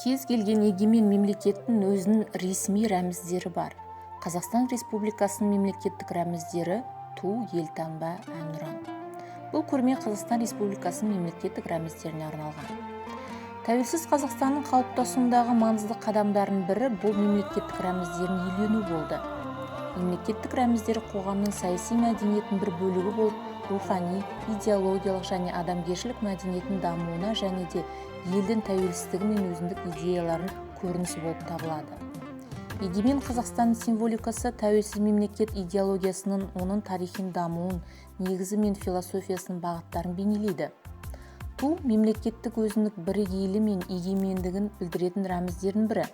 Кез келген егемен мемлекеттің өзінің ресми рәміздері бар. Қазақстан Республикасының мемлекеттік рәміздері ту, елтаңба, әнұран. Бұл көрме Қазақстан Республикасының мемлекеттік рәміздеріне арналған. Тәуелсіз Қазақстанның қалыптасуындағы маңызды қадамдардың бірі бұл мемлекеттік рәміздерін иелену болды. Мемлекеттік рәміздер қоғамның саяси мәдениеттің бір бөлігі болып, рухани, идеологиялық және адамгершілік мәдениеттің дамуына және де елдің тәуелсіздігі мен өзіндік идеяларын көрінісі болып табылады. Егемен Қазақстанның символикасы тәуелсіз мемлекет идеологиясының, оның тарихын дамуын, негізі мен философиясының бағыттарын бейнелейді. Ту мемлекеттік өзіндік бірегейлігі мен егемендігін білдіретін рәміздердің бірі.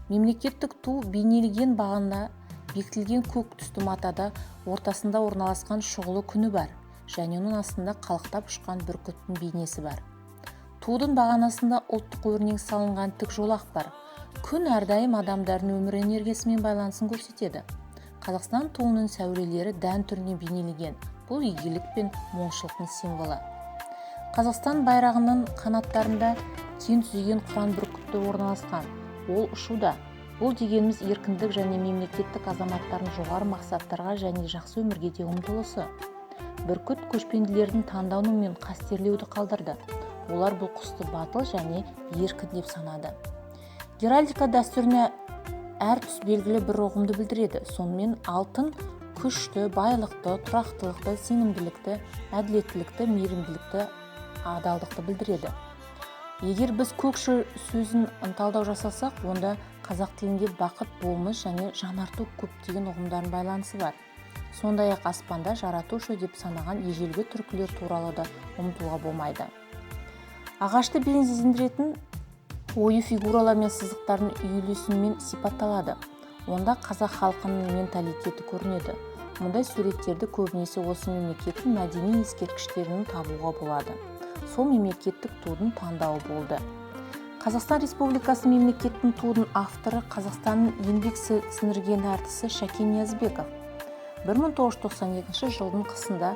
Мемлекеттік ту бейнелеген бағанда бекітілген көк түсті матада ортасында орналасқан шұғылы күні бар, және оның астында қалықтап ұшқан бүркіттің бейнесі бар. Тудың бағанасында ұлттық өрнек салынған тік жолақ бар. Күн әрдайым адамдардың өмір энергиясымен байланысын көрсетеді. Қазақстан туының сәулелері дән түріне бейнеленген. Бұл игілік пен молшылықтың символы. Қазақстан байрағының қанаттарында тең түзеген қыран бүркіті орналасқан. Ол ұшуда. Бұл дегеніміз еркіндік және мемлекеттік азаматтардың жоғары мақсаттарға және жақсы өмірге де ұмтылысы. Бүркіт көшпенділердің таңдауы мен қастерлеуді қалдырды. Олар бұл құсты батыл және еркін деп санады. Геральдика дәстүріне әр түс белгілі бір ұғымды білдіреді. Сонымен алтын күшті, байлықты, тұрақтылықты, сенімділікті, әділеттілікті, мейірімділікті, адалдықты білдіреді. Егер біз көк сөзін талдау жасасақ, онда қазақ тілінде бақыт, болмыс және жаңарту көптеген ұғымдардың байланысы бар. Сондай-ақ аспанда жаратушы деп санаған ежелгі түркілер туралы да ұмытуға болмайды. Ағашты бейнелендіретін ою фигуралар мен сызықтардың үйлесімімен сипатталады. Онда қазақ халқының менталитеті көрінеді. Мұндай суреттерді көбінесе осы мемлекеттің мәдени ескерткіштерін табуға болады. Сол мемлекеттік тудың таңдауы болды. Қазақстан Республикасы мемлекеттің тудың авторы Қазақстанның еңбек сіңірген артисі Шәкен Ниязбеков. 1992 жылдың қысында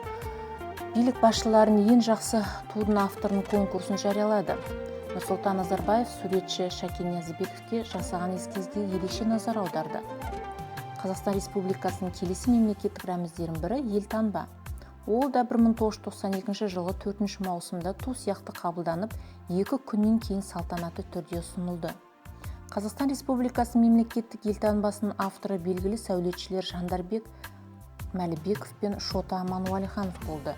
билік басшыларының ең жақсы тудың авторының конкурсын жариялады. Нұрсұлтан Назарбаев суретші Шәкен Ниязбековке жасаған эскизге ерекше назар аударды. Қазақстан Республикасының келесі мемлекеттік рәміздерінің бірі елтаңба. Ол да 1992 жылы 4 маусымда ту сияқты қабылданып, 2 күннен кейін салтанатты түрде ұсынылды. Қазақстан Республикасы мемлекеттік елтаңбасының авторы белгілі сәулетшілер Жандарбек Мәлібеков пен Шота Амануалиханов болды.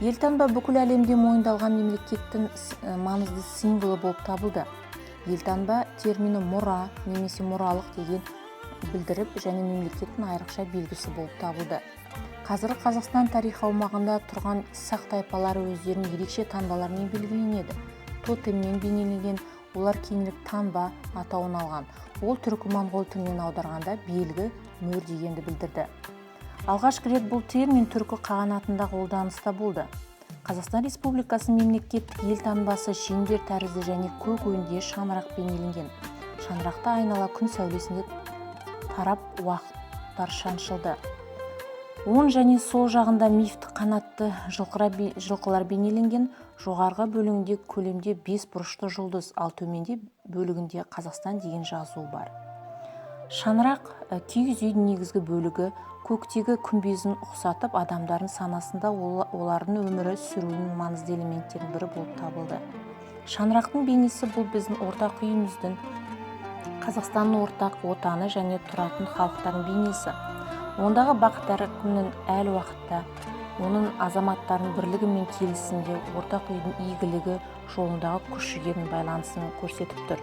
Елтаңба бүкіл әлемде мойындалған мемлекеттің маңызды символы болып табылды. Елтаңба термині мұра немесе мұралық деген білдіріп, және мемлекеттің айрықша белгісі болып табылды. Қазіргі Қазақстан тарихы аумағында тұрған сақ тайпалары өздерінің ерекше таңбаларымен белгіленеді. Тотеммен бейнеленген, олар кейінірек таңба атауын алған. Ол түркі-моңғол тілінен аударғанда белгі, мөр дегенді білдірді. Алғашқы рет бұл термин түркі қағанатында қолданыста болды. Қазақстан Республикасы мемлекеттік елтаңбасы шеңбер тәрізді және көк өңде шаңырақ бейнеленген. Шаңырақта айнала күн сәулесінде тарап уақыттар шаншылды. Оң және сол жағында мифтік қанатты жылқылар бейнеленген. Жоғарғы бөлігінде көлемде 5 бұрышты жұлдыз, ал төменде бөлігінде Қазақстан деген жазу бар. Шаңырақ киіз үйдің негізгі бөлігі, көктегі күмбезін ұқсатып, адамдардың санасында олардың өмірі сүруінің маңызды элементтерінің бірі болып табылды. Шаңырақтың бейнесі бұл біздің ортақ үйіміздің, Қазақстанның ортақ отаны және тұратын халықтардың бейнесі. Ондағы бақыт әркімнің әл уақытта, оның азаматтардың бірлігі мен келісімде ортақ үйдің игілігі жолындағы күш-жігердің байланысын көрсетіп тұр.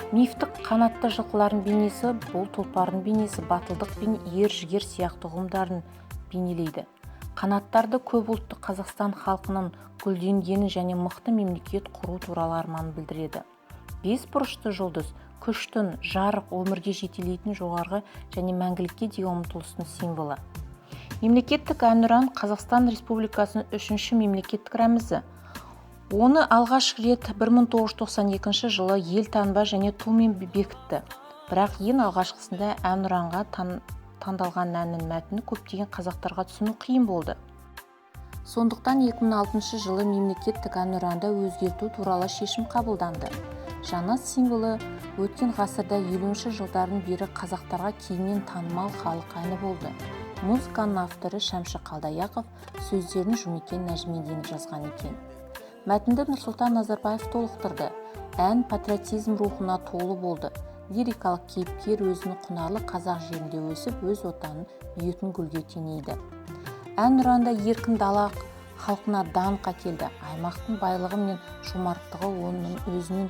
Мифтік қанатты жылқылардың бейнесі бұл тұлпардың бейнесі, батылдық пен ер-жігер сияқты ұғымдарын бейнелейді. Қанаттарды көп ұлтты Қазақстан халқының гүлденгені және мықты мемлекет құру туралы арманын білдіреді. 5 бұрышты жұлдыз күштің, жарық, өмірге жетелейтін жоғарғы және мәңгілікке деген ұмтылыстың символы. Мемлекеттік әнұран Қазақстан Республикасының 3-ші мемлекеттік рәмізі. Оны алғаш рет 1992 жылы елтаңба және тумен бекітті. Бірақ ең алғашқысында әнұранға таңдалған әннің мәтіні көптеген қазақтарға түсіну қиын болды. Сондықтан 2006 жылы мемлекеттік әнұранды өзгерту туралы шешім қабылданды. жаңа символы өткен ғасырда 50-ші жылдардың бері қазақтарға кеңінен танымал халық әні болды. Музыканың авторы Шәмші Қалдаяқов, сөздерін Жұмекен Нәжімеденов жазған екен. Мәтінді Нұрсұлтан Назарбаев толықтырды. Ән патриотизм рухына толы болды. Лирикалық кейіпкер өзінің құнарлы қазақ жерінде өсіп, өз отанын үйетін гүлге теңейді. Ән ұранда еркін дала халқына даңқ әкелді. Аймақтың байлығы мен жомарттығы оның өзінің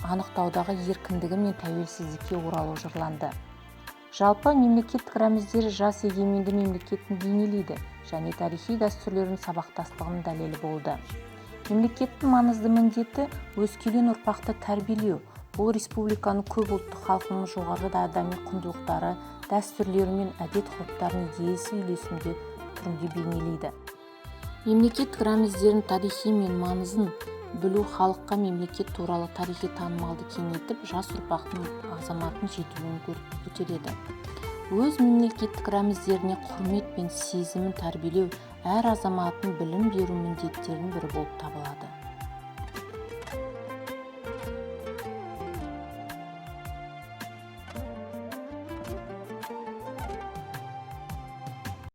анықтаудағы еркіндігі мен тәуелсіздікке оралу жырланды. Жалпы мемлекеттік рәміздері жас егеменді мемлекеттің бейнелейді және тарихи дәстүрлердің сабақтастығының дәлелі болды. Мемлекеттің маңызды міндеті өскелең ұрпақты тәрбиелеу. Бұл республиканың көп ұлтты халқының жоғары адами құндылықтары, дәстүрлері мен әдет-ғұрыптарын идеясы үйлесімде түрінде бейнелейді. Мемлекеттік рәміздердің тарихи мен маңызын білу халыққа мемлекет туралы тарихи танымалды кеңейтіп, жас ұрпақтың азаматын жетілуін көтереді. Өз мемлекеттік рәміздеріне құрмет пен сезімін тәрбиелеу әр азаматтың білім беру міндеттерінің бірі болып табылады.